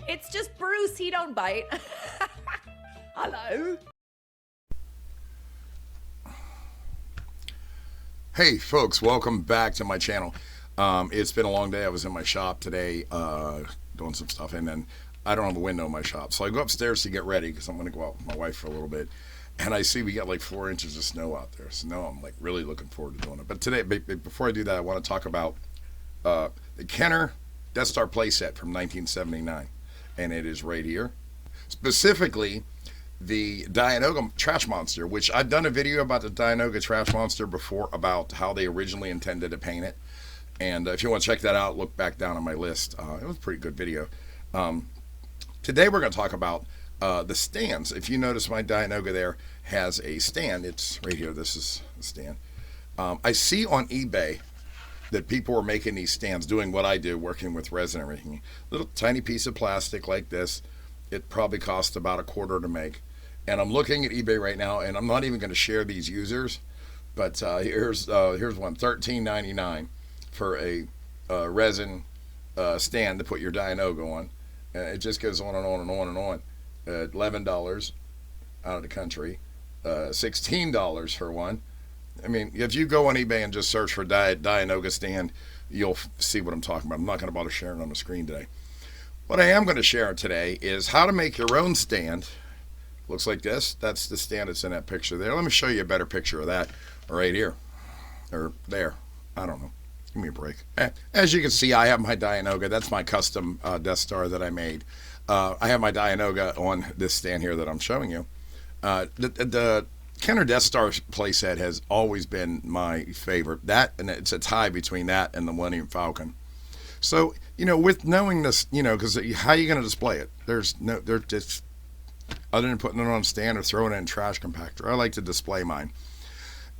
It's just Bruce, he don't bite. Hello. Hey folks, welcome back to my channel. It's been a long day. I was in my shop today doing some stuff, and then I don't have a window in my shop, so I go upstairs to get ready because I'm going to go out with my wife for a little bit, and I see we got like 4 inches of snow out there. So now I'm like really looking forward to doing it. But today, before I do that, I want to talk about the Kenner Death Star playset from 1979, and it is right here. Specifically, the Dianoga trash monster, which I've done a video about the Dianoga trash monster before, about how they originally intended to paint it. And if you want to check that out, look back down on my list. It was a pretty good video. Today we're going to talk about the stands. If you notice, my Dianoga there has a stand. It's right here. This is the stand. I see on eBay that people are making these stands, doing what I do, working with resin and everything. Little tiny piece of plastic like this. It probably costs about $1/4 to make. And I'm looking at eBay right now, and I'm not even going to share these users, but here's one, $13.99 for a resin stand to put your Dianoga on. It just goes on and on and on and on. $11 out of the country, $16 for one. I mean, if you go on eBay and just search for Dianoga stand, you'll see what I'm talking about. I'm not going to bother sharing on the screen today. What I am going to share today is how to make your own stand. Looks like this. That's the stand that's in that picture there. Let me show you a better picture of that right here. Or there. I don't know. Give me a break. As you can see, I have my Dianoga. That's my custom Death Star that I made. I have my Dianoga on this stand here that I'm showing you. The Kenner Death Star playset has always been my favorite. That, and it's a tie between that and the Millennium Falcon. So, you know, with knowing this, you know, because how are you going to display it? There's just, other than putting it on a stand or throwing it in a trash compactor. I like to display mine.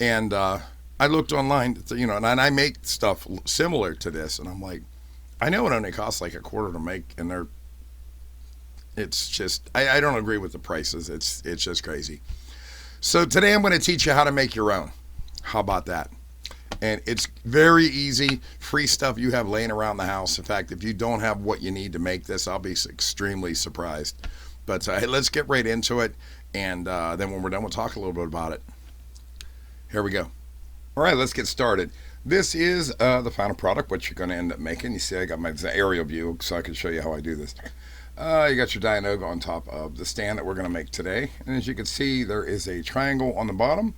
And I looked online, you know, and I make stuff similar to this, and I'm like, I know it only costs like $1/4 to make, and it's just, I don't agree with the prices. It's just crazy. So today I'm going to teach you how to make your own. How about that? And it's very easy, free stuff you have laying around the house. In fact, if you don't have what you need to make this, I'll be extremely surprised. But hey, let's get right into it, and then when we're done, we'll talk a little bit about it. Here we go. All right, let's get started. This is the final product, what you're going to end up making. You see, I got my aerial view so I can show you how I do this. You got your Dianoga on top of the stand that we're going to make today. And as you can see, there is a triangle on the bottom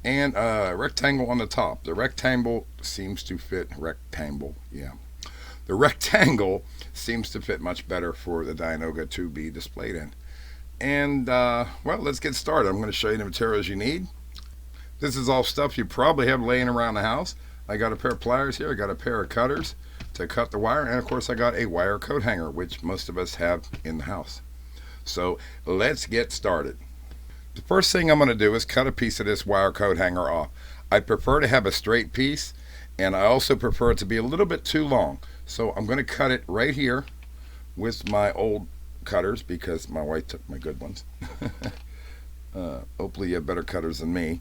and a rectangle on the top. The rectangle seems to fit, The rectangle seems to fit much better for the Dianoga to be displayed in. And, well, let's get started. I'm going to show you the materials you need. This is all stuff you probably have laying around the house. I got a pair of pliers here. I got a pair of cutters to cut the wire. And, of course, I got a wire coat hanger, which most of us have in the house. So let's get started. The first thing I'm going to do is cut a piece of this wire coat hanger off. I prefer to have a straight piece, and I also prefer it to be a little bit too long. So I'm going to cut it right here with my old cutters because my wife took my good ones. Hopefully you have better cutters than me.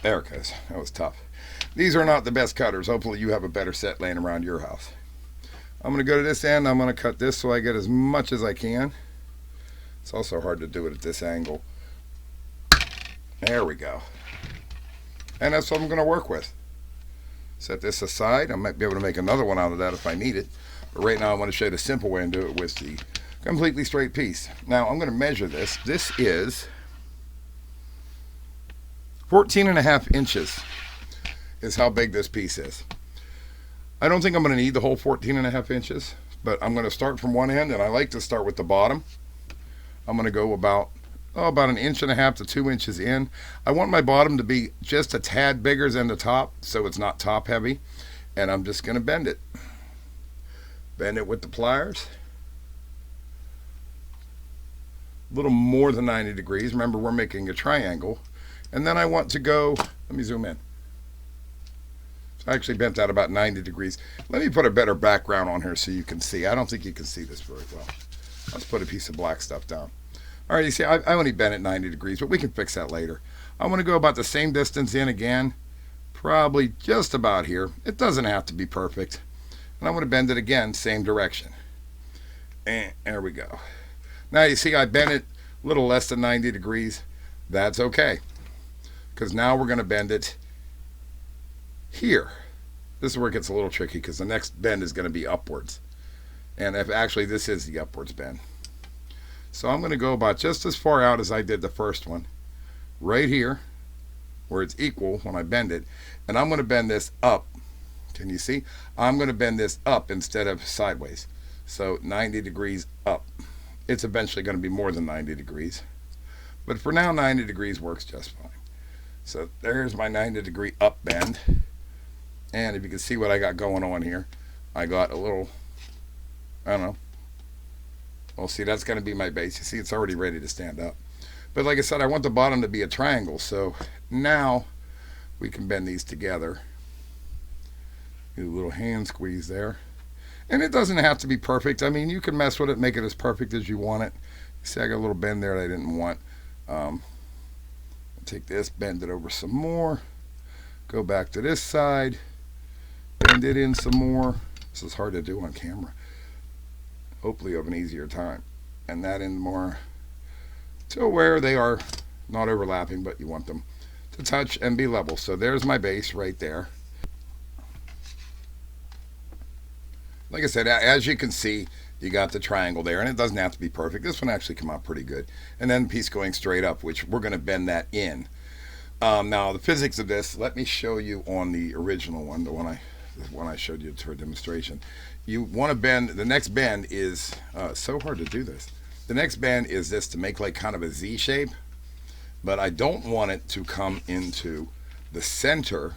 There it goes. That was tough. These are not the best cutters. Hopefully you have a better set laying around your house. I'm going to go to this end. I'm going to cut this so I get as much as I can. It's also hard to do it at this angle. There we go. And that's what I'm going to work with. Set this aside. I might be able to make another one out of that if I need it. But right now I want to show you the simple way and do it with the completely straight piece. Now I'm going to measure this. This is 14.5 inches is how big this piece is. I don't think I'm going to need the whole 14.5 inches, but I'm going to start from one end, and I like to start with the bottom. I'm going to go about 1.5 inches to 2 inches in. I want my bottom to be just a tad bigger than the top, so it's not top heavy, and I'm just going to bend it. Bend it with the pliers. A little more than 90 degrees. Remember, we're making a triangle. And then I want to go, let me zoom in. I actually bent that about 90 degrees. Let me put a better background on here so you can see. I don't think you can see this very well. Let's put a piece of black stuff down. All right, you see, I only bent it 90 degrees, but we can fix that later. I want to go about the same distance in again, probably just about here. It doesn't have to be perfect. And I want to bend it again, same direction. And there we go. Now you see I bent it a little less than 90 degrees. That's okay, because now we're going to bend it here. This is where it gets a little tricky, because the next bend is going to be upwards. And if actually this is the upwards bend. So I'm going to go about just as far out as I did the first one, right here, where it's equal when I bend it. And I'm going to bend this up. Can you see? I'm going to bend this up instead of sideways. So 90 degrees up. It's eventually going to be more than 90 degrees. But for now, 90 degrees works just fine. So there's my 90 degree up bend. And if you can see what I got going on here, I got a little, I don't know. Well, see, that's going to be my base. You see, it's already ready to stand up. But like I said, I want the bottom to be a triangle. So now we can bend these together. Do a little hand squeeze there. And it doesn't have to be perfect. I mean, you can mess with it, make it as perfect as you want it. You see, I got a little bend there that I didn't want. Take this, bend it over some more. Go back to this side. Bend it in some more. This is hard to do on camera. Hopefully you have an easier time. And that in more to where they are not overlapping, but you want them to touch and be level. So there's my base right there. Like I said, as you can see, you got the triangle there, and it doesn't have to be perfect. This one actually came out pretty good. And then the piece going straight up, which we're going to bend that in. Now, the physics of this, let me show you on the original one, the one I showed you for a demonstration. You want to bend, the next bend is, so hard to do this. The next bend is this to make like kind of a Z shape, but I don't want it to come into the center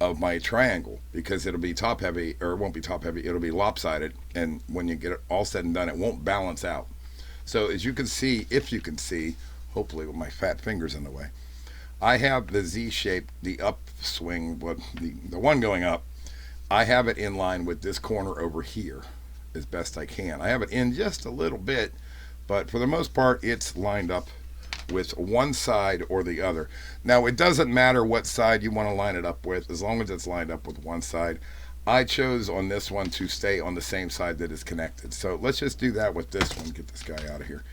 of my triangle, because it'll be top heavy, or it won't be top heavy, it'll be lopsided, and when you get it all said and done, it won't balance out. So as you can see, if you can see, hopefully with my fat fingers in the way, I have the Z shape, the upswing, the one going up, I have it in line with this corner over here as best I can. I have it in just a little bit, but for the most part, it's lined up with one side or the other. Now, it doesn't matter what side you want to line it up with, as long as it's lined up with one side. I chose on this one to stay on the same side that is connected. So let's just do that with this one. Get this guy out of here.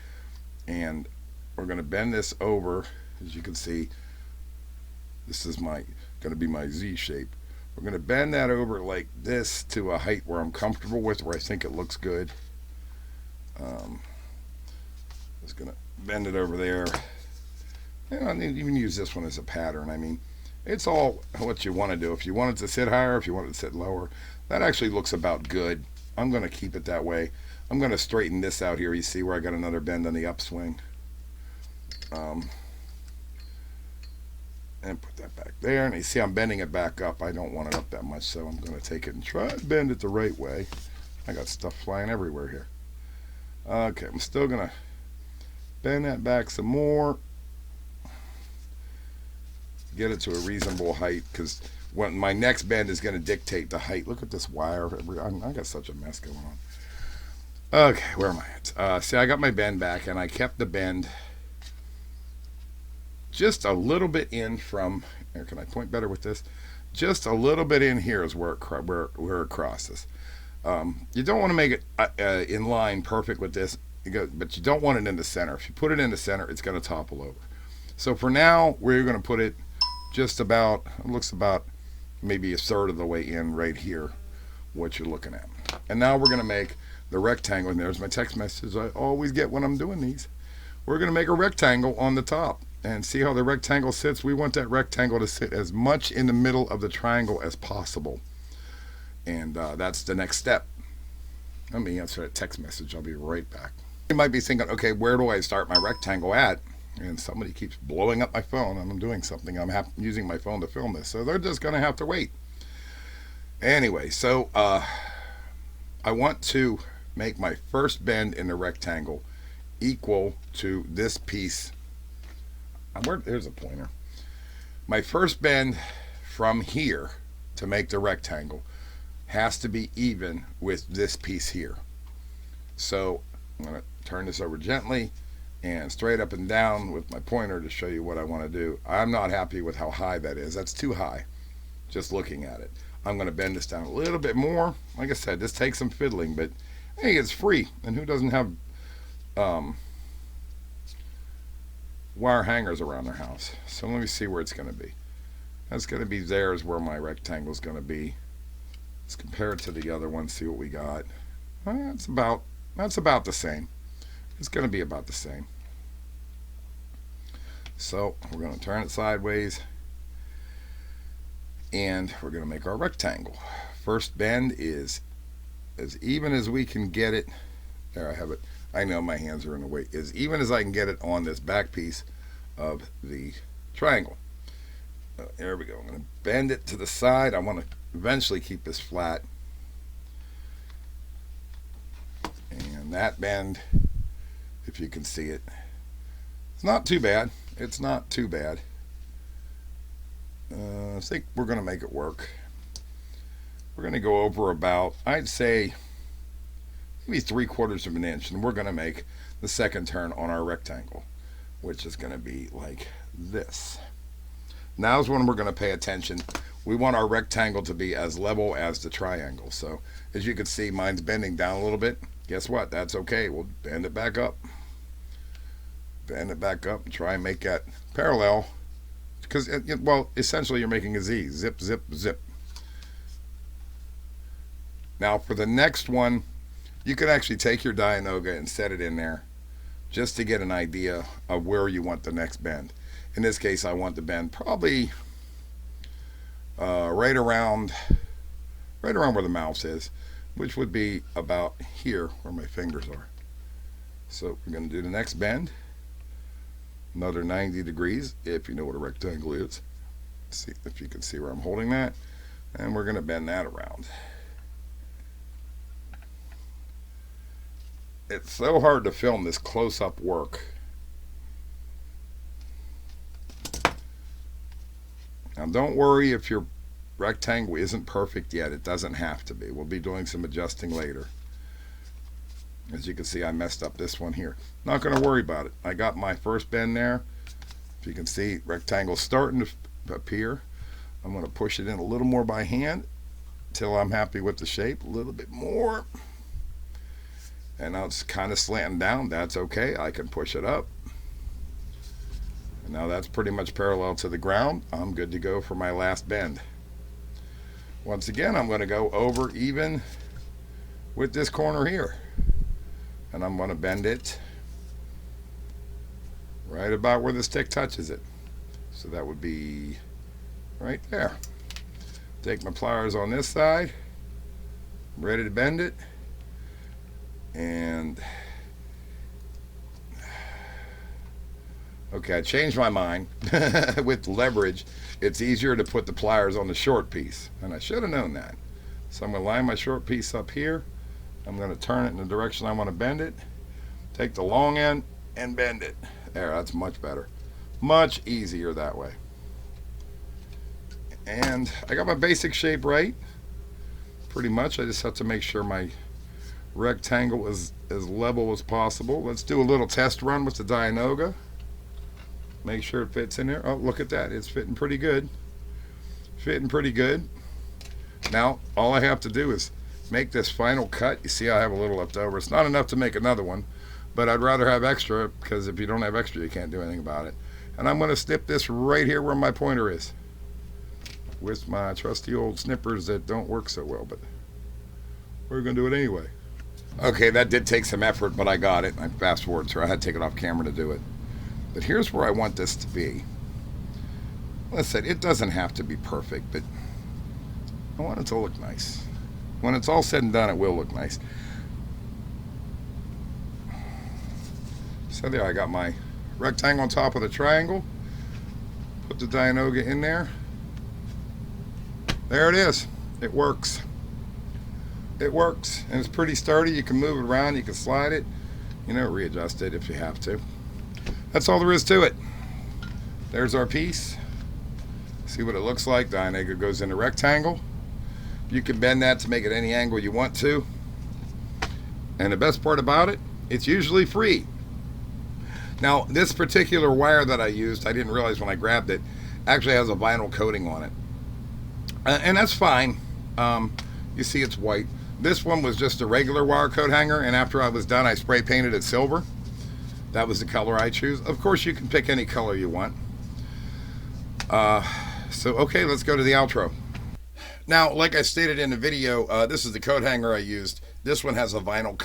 And we're going to bend this over. As you can see, this is going to be my Z shape. We're going to bend that over like this to a height where I'm comfortable with, where I think it looks good. Just going to bend it over there. And I didn't even use this one as a pattern. I mean, it's all what you want to do. If you want it to sit higher, if you want it to sit lower, that actually looks about good. I'm going to keep it that way. I'm going to straighten this out here. You see where I got another bend on the upswing. And put that back there. And you see I'm bending it back up. I don't want it up that much, so I'm going to take it and try to bend it the right way. I got stuff flying everywhere here. Okay, I'm still going to bend that back some more. Get it to a reasonable height, because when my next bend is going to dictate the height. Look at this wire. I got such a mess going on. Okay, where am I at? See, I got my bend back, and I kept the bend just a little bit in from, here, can I point better with this? Just a little bit in here is where it crosses. You don't want to make it in line perfect with this, but you don't want it in the center. If you put it in the center, it's going to topple over. So for now, we're going to put it just about, it looks about maybe a third of the way in right here, what you're looking at. And now we're going to make the rectangle, and there's my text message I always get when I'm doing these. We're going to make a rectangle on the top. And see how the rectangle sits? We want that rectangle to sit as much in the middle of the triangle as possible. And that's the next step. Let me answer that text message. I'll be right back. You might be thinking, okay, where do I start my rectangle at? And somebody keeps blowing up my phone, and I'm doing something. I'm using my phone to film this, so they're just going to have to wait. Anyway, so I want to make my first bend in the rectangle equal to this piece. There's a pointer. My first bend from here to make the rectangle has to be even with this piece here. So I'm going to turn this over gently, and straight up and down with my pointer to show you what I want to do. I'm not happy with how high that is. That's too high, just looking at it. I'm going to bend this down a little bit more. Like I said, this takes some fiddling, but hey, it's free. And who doesn't have wire hangers around their house? So let me see where it's going to be. That's going to be there is where my rectangle is going to be. Let's compare it to the other one, see what we got. That's about the same. It's going to be about the same. So we're going to turn it sideways, and we're going to make our rectangle. First bend is as even as we can get it. There, I have it. I know my hands are in the way. As even as I can get it on this back piece of the triangle. There we go. I'm going to bend it to the side. I want to eventually keep this flat. And that bend, if you can see it, it's not too bad. It's not too bad. I think we're going to make it work. We're going to go over about, I'd say, maybe 3/4 of an inch, and we're going to make the second turn on our rectangle, which is going to be like this. Now's when we're going to pay attention. We want our rectangle to be as level as the triangle. So as you can see, mine's bending down a little bit. Guess what? That's okay. We'll bend it back up. Bend it back up and try and make that parallel. Because, well, essentially you're making a Z. Zip, zip, zip. Now for the next one, you could actually take your Dianoga and set it in there just to get an idea of where you want the next bend. In this case, I want the bend probably right around where the mouse is, which would be about here where my fingers are. So we're going to do the next bend, another 90 degrees, if you know what a rectangle is. See if you can see where I'm holding that, and we're going to bend that around. It's so hard to film this close-up work. Now don't worry if your rectangle isn't perfect yet. It doesn't have to be. We'll be doing some adjusting later. As you can see, I messed up this one here. Not going to worry about it. I got my first bend there. If you can see, rectangle's starting to appear. I'm going to push it in a little more by hand until I'm happy with the shape. A little bit more. And now it's kind of slanting down. That's okay. I can push it up. And now that's pretty much parallel to the ground. I'm good to go for my last bend. Once again, I'm going to go over even with this corner here. And I'm going to bend it right about where the stick touches it. So that would be right there. Take my pliers on this side. I'm ready to bend it. And okay, I changed my mind. With leverage, it's easier to put the pliers on the short piece, and I should have known that. So I'm going to line my short piece up here. I'm going to turn it in the direction I want to bend it. Take the long end and bend it. There, that's much better. Much easier that way. And I got my basic shape right. Pretty much, I just have to make sure my rectangle is as level as possible. Let's do a little test run with the Dianoga. Make sure it fits in there. Oh, look at that. It's fitting pretty good. Fitting pretty good. Now, all I have to do is make this final cut. You see I have a little left over. It's not enough to make another one, but I'd rather have extra, because if you don't have extra, you can't do anything about it. And I'm going to snip this right here where my pointer is with my trusty old snippers that don't work so well, but we're going to do it anyway. Okay, that did take some effort, but I got it. I fast forward, so I had to take it off camera to do it. But here's where I want this to be. Listen, it doesn't have to be perfect, but I want it to look nice. When it's all said and done, it will look nice. So there, I got my rectangle on top of the triangle. Put the Dianoga in there. There it is. It works. It works, and it's pretty sturdy. You can move it around, you can slide it, readjust it if you have to. That's all there is to it. There's our piece. See what it looks like. Dianoga goes in a rectangle. You can bend that to make it any angle you want to. And the best part about it, it's usually free. Now, this particular wire that I used, I didn't realize when I grabbed it, actually has a vinyl coating on it. And that's fine. You see it's white. This one was just a regular wire coat hanger, and after I was done, I spray painted it silver. That was the color I choose. Of course, you can pick any color you want. Okay, let's go to the outro. Now, like I stated in the video, this is the coat hanger I used. This one has a vinyl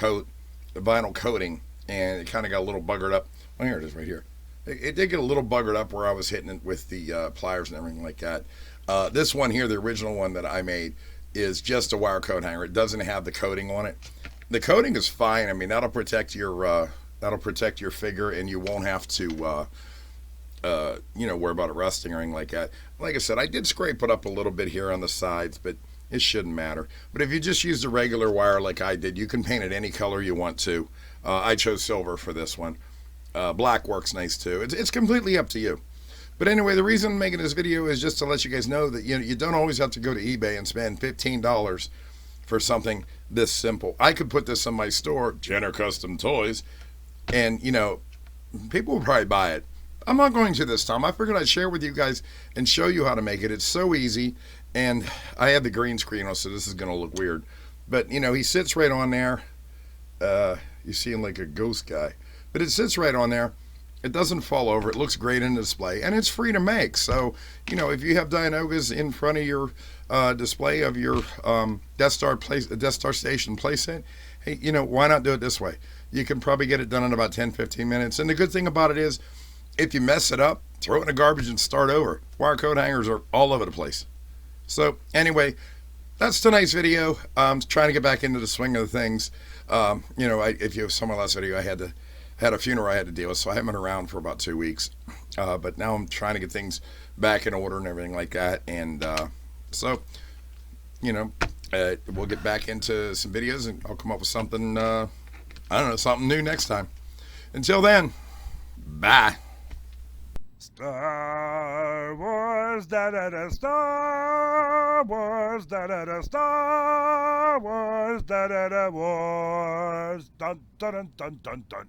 coating, and it kind of got a little buggered up. Oh, here it is right here. It did get a little buggered up where I was hitting it with the pliers and everything like that. This one here, the original one that I made, is just a wire coat hanger. It doesn't have the coating on it. The coating is fine. I mean, that'll protect your figure, and you won't have to worry about it rusting or anything like that. Like I said, I did scrape it up a little bit here on the sides, but it shouldn't matter. But if you just use the regular wire like I did, you can paint it any color you want to. I chose silver for this one. Black works nice too. It's completely up to you. But anyway, the reason I'm making this video is just to let you guys know that you don't always have to go to eBay and spend $15 for something this simple. I could put this on my store, Kenner Custom Toys, and people will probably buy it. I'm not going to this time. I figured I'd share with you guys and show you how to make it. It's so easy, and I have the green screen on, so this is going to look weird. But he sits right on there. You see him like a ghost guy, but it sits right on there. It doesn't fall over. It looks great in the display, and it's free to make. So, if you have Dianogas in front of your display of your Death Star Station playset, hey, why not do it this way? You can probably get it done in about 10-15 minutes. And the good thing about it is, if you mess it up, throw it in the garbage and start over. Wire coat hangers are all over the place. So, anyway, that's tonight's video. I'm trying to get back into the swing of the things. If you saw my last video, I had a funeral I had to deal with, so I haven't been around for about 2 weeks. But now I'm trying to get things back in order and everything like that. And we'll get back into some videos, and I'll come up with something, something new next time. Until then, bye. Star Wars, da-da-da, Star Wars, da-da-da, Star Wars, da-da-da, Wars, dun-dun-dun-dun-dun-dun.